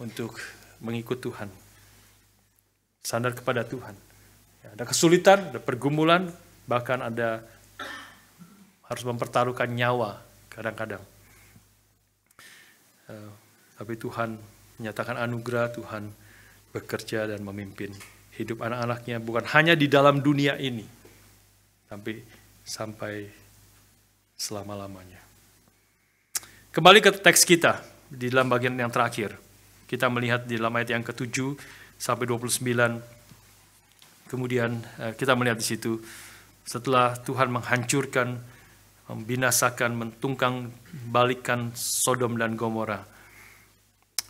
untuk mengikut Tuhan, sandar kepada Tuhan. Ada kesulitan, ada pergumulan, bahkan ada harus mempertaruhkan nyawa kadang-kadang. Tapi Tuhan menyatakan anugerah, Tuhan bekerja dan memimpin hidup anak-anaknya bukan hanya di dalam dunia ini, tapi sampai selama-lamanya. Kembali ke teks kita di dalam bagian yang terakhir. Kita melihat di dalam ayat yang ke-7 sampai 29. Kemudian kita melihat di situ setelah Tuhan menghancurkan, membinasakan, mentunggang balikan Sodom dan Gomora.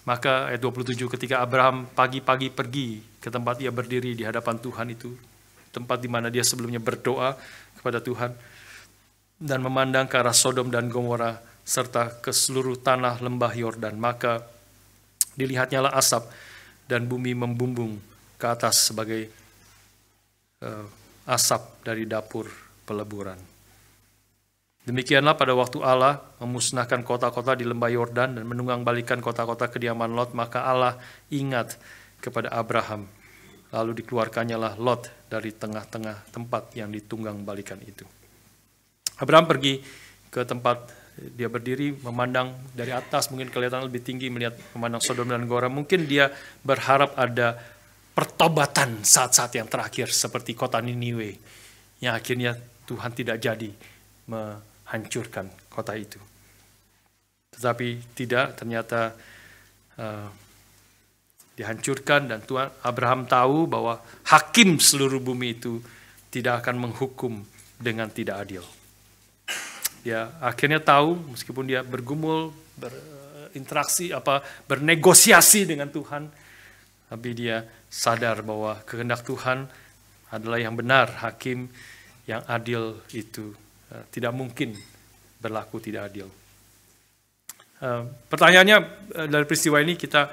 Maka ayat 27, ketika Abraham pagi-pagi pergi ke tempat ia berdiri di hadapan Tuhan itu, tempat di mana dia sebelumnya berdoa kepada Tuhan, dan memandang ke arah Sodom dan Gomora serta ke seluruh tanah lembah Yordan, maka dilihatnyalah asap dan bumi membumbung ke atas sebagai asap dari dapur peleburan. Demikianlah pada waktu Allah memusnahkan kota-kota di lembah Yordan dan menunggang balikan kota-kota kediaman Lot, maka Allah ingat kepada Abraham. Lalu dikeluarkannyalah Lot dari tengah-tengah tempat yang ditunggang balikan itu. Abraham pergi ke tempat dia berdiri, memandang dari atas, mungkin kelihatan lebih tinggi, melihat memandang Sodom dan Gomora. Mungkin dia berharap ada pertobatan saat-saat yang terakhir seperti kota Niniwe, yang akhirnya Tuhan tidak jadi menghancurkan kota itu. Tetapi tidak, ternyata dihancurkan, dan Tuhan, Abraham tahu bahwa hakim seluruh bumi itu tidak akan menghukum dengan tidak adil. Dia akhirnya tahu, meskipun dia bergumul, berinteraksi, bernegosiasi dengan Tuhan, tapi dia sadar bahwa kehendak Tuhan adalah yang benar, hakim yang adil itu tidak mungkin berlaku tidak adil. Pertanyaannya dari peristiwa ini kita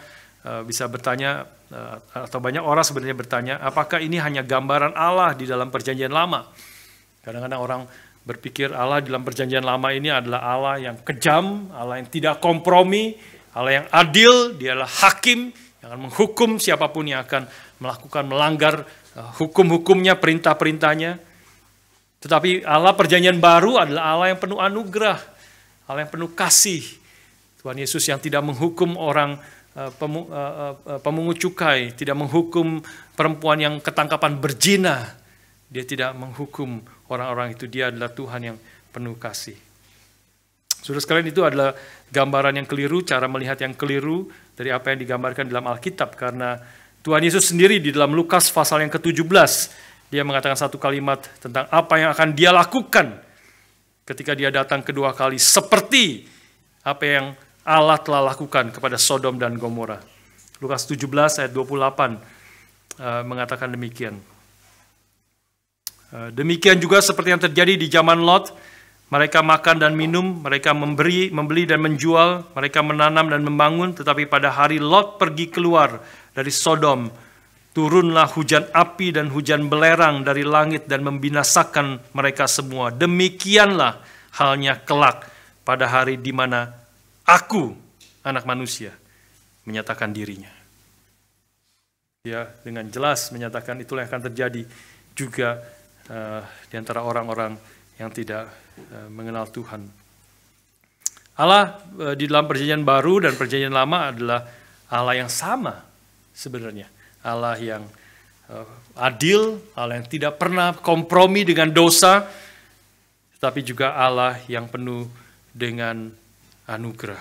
bisa bertanya, atau banyak orang sebenarnya bertanya, apakah ini hanya gambaran Allah di dalam perjanjian lama? Kadang-kadang orang berpikir Allah di dalam perjanjian lama ini adalah Allah yang kejam, Allah yang tidak kompromi, Allah yang adil, dia adalah hakim yang akan menghukum siapapun yang akan melanggar hukum-hukumnya, perintah-perintahnya. Tetapi Allah perjanjian baru adalah Allah yang penuh anugerah, Allah yang penuh kasih. Tuhan Yesus yang tidak menghukum orang pemungut cukai, tidak menghukum perempuan yang ketangkapan berzina. Dia tidak menghukum orang-orang itu. Dia adalah Tuhan yang penuh kasih. Saudara sekalian, itu adalah gambaran yang keliru, cara melihat yang keliru dari apa yang digambarkan dalam Alkitab. Karena Tuhan Yesus sendiri di dalam Lukas pasal yang ke-17, dia mengatakan satu kalimat tentang apa yang akan dia lakukan ketika dia datang kedua kali, seperti apa yang Allah telah lakukan kepada Sodom dan Gomora. Lukas 17 ayat 28 mengatakan demikian. Demikian juga seperti yang terjadi di zaman Lot. Mereka makan dan minum, mereka membeli dan menjual, mereka menanam dan membangun. Tetapi pada hari Lot pergi keluar dari Sodom, turunlah hujan api dan hujan belerang dari langit dan membinasakan mereka semua. Demikianlah halnya kelak pada hari di mana Aku, anak manusia, menyatakan dirinya. Ya, dengan jelas menyatakan itulah yang akan terjadi juga di antara orang-orang yang tidak mengenal Tuhan. Allah di dalam perjanjian baru dan perjanjian lama adalah Allah yang sama sebenarnya. Allah yang adil, Allah yang tidak pernah kompromi dengan dosa, tetapi juga Allah yang penuh dengan anugerah.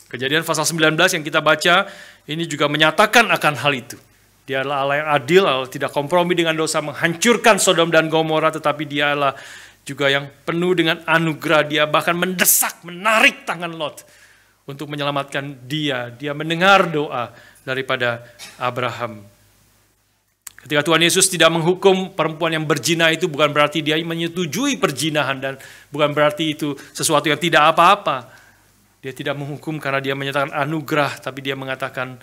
Kejadian pasal 19 yang kita baca ini juga menyatakan akan hal itu. Dia adalah Allah yang adil, Allah tidak kompromi dengan dosa, menghancurkan Sodom dan Gomora, tetapi dia adalah juga yang penuh dengan anugerah. Dia bahkan mendesak, menarik tangan Lot untuk menyelamatkan dia. Dia mendengar doa daripada Abraham. Ketika Tuhan Yesus tidak menghukum perempuan yang berzina, itu bukan berarti dia menyetujui perzinahan, dan bukan berarti itu sesuatu yang tidak apa-apa. Dia tidak menghukum karena dia menyatakan anugerah, tapi dia mengatakan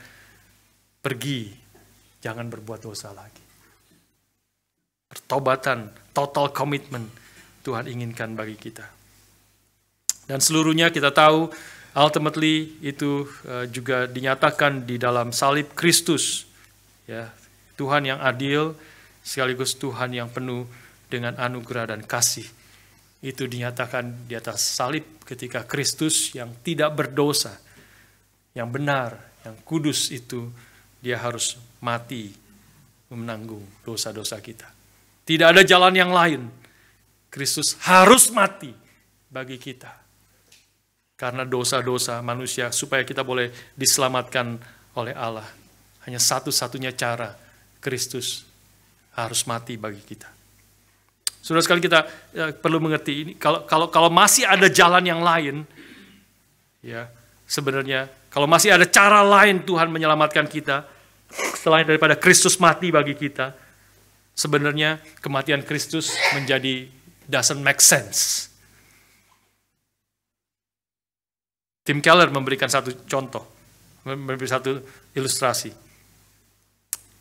pergi, jangan berbuat dosa lagi. Pertobatan, total commitment Tuhan inginkan bagi kita. Dan seluruhnya kita tahu ultimately itu juga dinyatakan di dalam salib Kristus. Ya, Tuhan yang adil sekaligus Tuhan yang penuh dengan anugerah dan kasih. Itu dinyatakan di atas salib ketika Kristus yang tidak berdosa, yang benar, yang kudus itu, dia harus mati menanggung dosa-dosa kita. Tidak ada jalan yang lain. Kristus harus mati bagi kita. Karena dosa-dosa manusia supaya kita boleh diselamatkan oleh Allah. Hanya satu-satunya cara, Kristus harus mati bagi kita. Saudara sekali, kita perlu mengerti ini. Kalau masih ada jalan yang lain, ya sebenarnya kalau masih ada cara lain Tuhan menyelamatkan kita selain daripada Kristus mati bagi kita, sebenarnya kematian Kristus menjadi doesn't make sense. Tim Keller memberikan satu contoh, memberikan satu ilustrasi.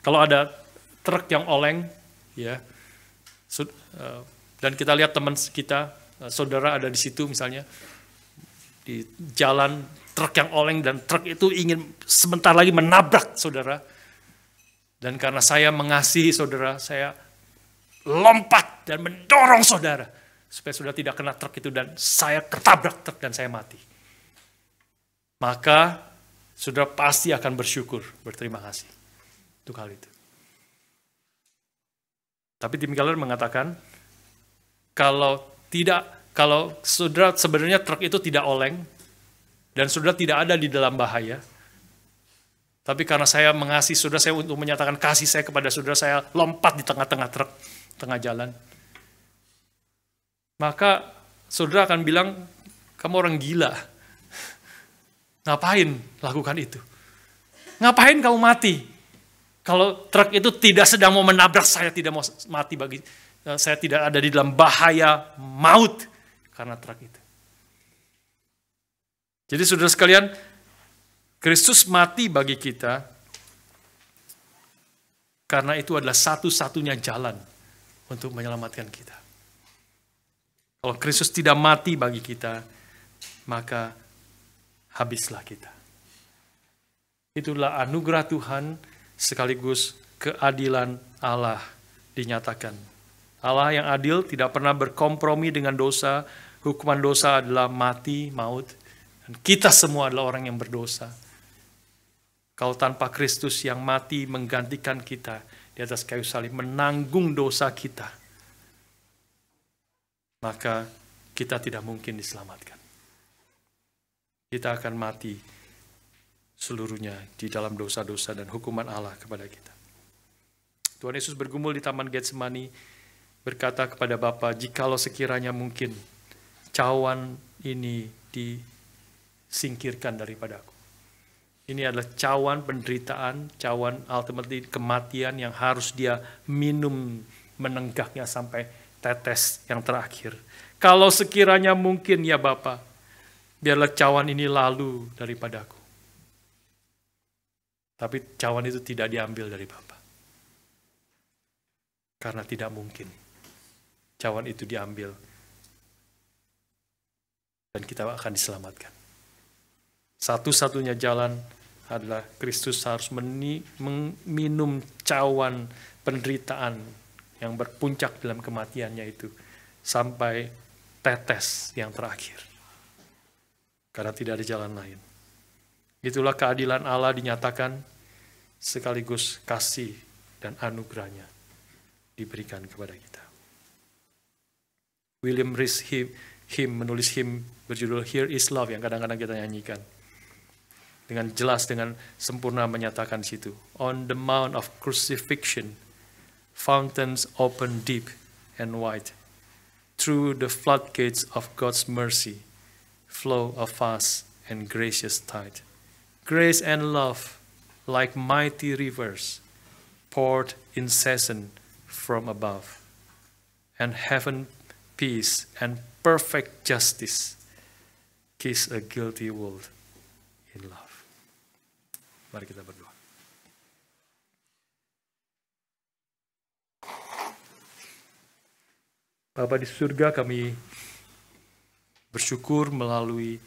Kalau ada truk yang oleng, ya, dan kita lihat teman kita, saudara ada di situ misalnya, di jalan truk yang oleng dan truk itu ingin sebentar lagi menabrak saudara. Dan karena saya mengasihi saudara, saya lompat dan mendorong saudara supaya saudara tidak kena truk itu dan saya ketabrak truk dan saya mati. Maka saudara pasti akan bersyukur, berterima kasih untuk hal itu. Tapi Tim Keller mengatakan kalau saudara sebenarnya truk itu tidak oleng dan saudara tidak ada di dalam bahaya, tapi karena saya mengasihi saudara, saya untuk menyatakan kasih saya kepada saudara, saya lompat di tengah-tengah truk, tengah jalan. Maka saudara akan bilang, kamu orang gila. Ngapain lakukan itu? Ngapain kamu mati? Kalau truk itu tidak sedang mau menabrak, saya tidak mau mati saya tidak ada di dalam bahaya maut karena truk itu. Jadi saudara sekalian, Kristus mati bagi kita karena itu adalah satu-satunya jalan untuk menyelamatkan kita. Kalau Kristus tidak mati bagi kita, maka habislah kita. Itulah anugerah Tuhan sekaligus keadilan Allah dinyatakan. Allah yang adil tidak pernah berkompromi dengan dosa. Hukuman dosa adalah mati, maut. Dan kita semua adalah orang yang berdosa. Kalau tanpa Kristus yang mati menggantikan kita di atas kayu salib, menanggung dosa kita, maka kita tidak mungkin diselamatkan. Kita akan mati seluruhnya di dalam dosa-dosa dan hukuman Allah kepada kita. Tuhan Yesus bergumul di Taman Getsemani, berkata kepada Bapa, jikalau sekiranya mungkin cawan ini disingkirkan daripadaku. Ini adalah cawan penderitaan, cawan ultimately kematian yang harus dia minum menenggaknya sampai tetes yang terakhir. Kalau sekiranya mungkin ya Bapa, biarlah cawan ini lalu daripadaku. Tapi cawan itu tidak diambil dari Bapa. Karena tidak mungkin cawan itu diambil dan kita akan diselamatkan. Satu-satunya jalan adalah Kristus harus meminum cawan penderitaan yang berpuncak dalam kematiannya itu sampai tetes yang terakhir. Karena tidak ada jalan lain. Itulah keadilan Allah dinyatakan sekaligus kasih dan anugerahnya diberikan kepada kita. William Rees menulis hymn berjudul Here is Love yang kadang-kadang kita nyanyikan. Dengan jelas, dengan sempurna menyatakan situ. On the mount of crucifixion, fountains open deep and wide. Through the floodgates of God's mercy, flow a fast and gracious tide. Grace and love, like mighty rivers, poured incessant from above. And heaven, peace, and perfect justice kiss a guilty world in love. Mari kita berdoa. Bapa di surga, kami bersyukur melalui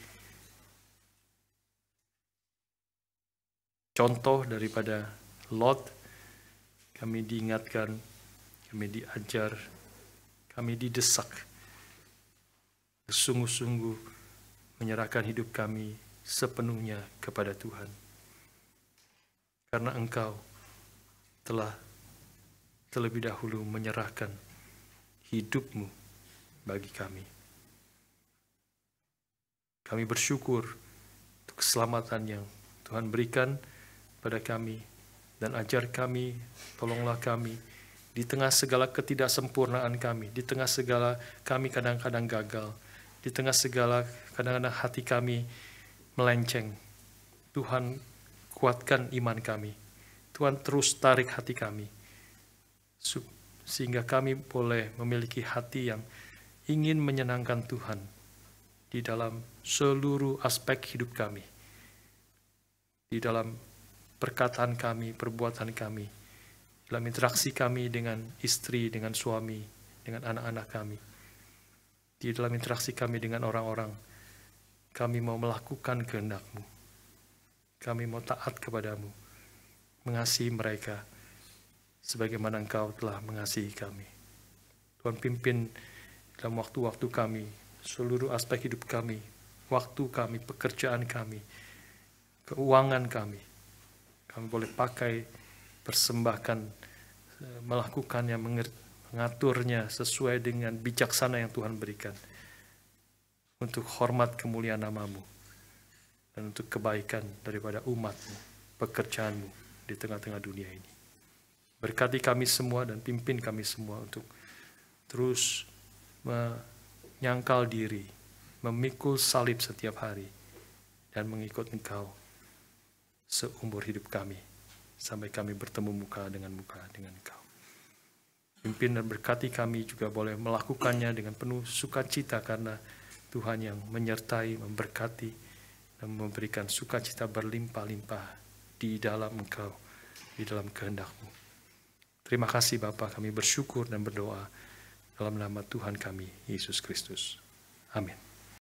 contoh daripada Lot, kami diingatkan, kami diajar, kami didesak, sungguh-sungguh menyerahkan hidup kami sepenuhnya kepada Tuhan. Karena Engkau telah terlebih dahulu menyerahkan hidup-Mu bagi kami. Kami bersyukur untuk keselamatan yang Tuhan berikan pada kami, dan ajar kami, tolonglah kami di tengah segala ketidaksempurnaan kami, di tengah segala kami kadang-kadang gagal, di tengah segala kadang-kadang hati kami melenceng. Tuhan kuatkan iman kami. Tuhan terus tarik hati kami, sehingga kami boleh memiliki hati yang ingin menyenangkan Tuhan di dalam seluruh aspek hidup kami, di dalam perkataan kami, perbuatan kami, dalam interaksi kami dengan istri, dengan suami, dengan anak-anak kami, di dalam interaksi kami dengan orang-orang. Kami mau melakukan kehendak-Mu. Kami mau taat kepadamu, mengasihi mereka, sebagaimana Engkau telah mengasihi kami. Tuhan pimpin dalam waktu-waktu kami, seluruh aspek hidup kami, waktu kami, pekerjaan kami, keuangan kami. Kami boleh pakai, persembahkan, melakukannya, mengaturnya sesuai dengan bijaksana yang Tuhan berikan. Untuk hormat kemuliaan nama-Mu. Dan untuk kebaikan daripada umat-Mu, pekerjaan-Mu di tengah-tengah dunia ini. Berkati kami semua dan pimpin kami semua untuk terus menyangkal diri, memikul salib setiap hari, dan mengikut Engkau seumur hidup kami, sampai kami bertemu muka dengan Engkau. Pimpin dan berkati kami juga boleh melakukannya dengan penuh sukacita, karena Tuhan yang menyertai, memberkati, dan memberikan sukacita berlimpah-limpah di dalam Engkau, di dalam kehendak-Mu. Terima kasih Bapa, kami bersyukur dan berdoa dalam nama Tuhan kami, Yesus Kristus. Amin.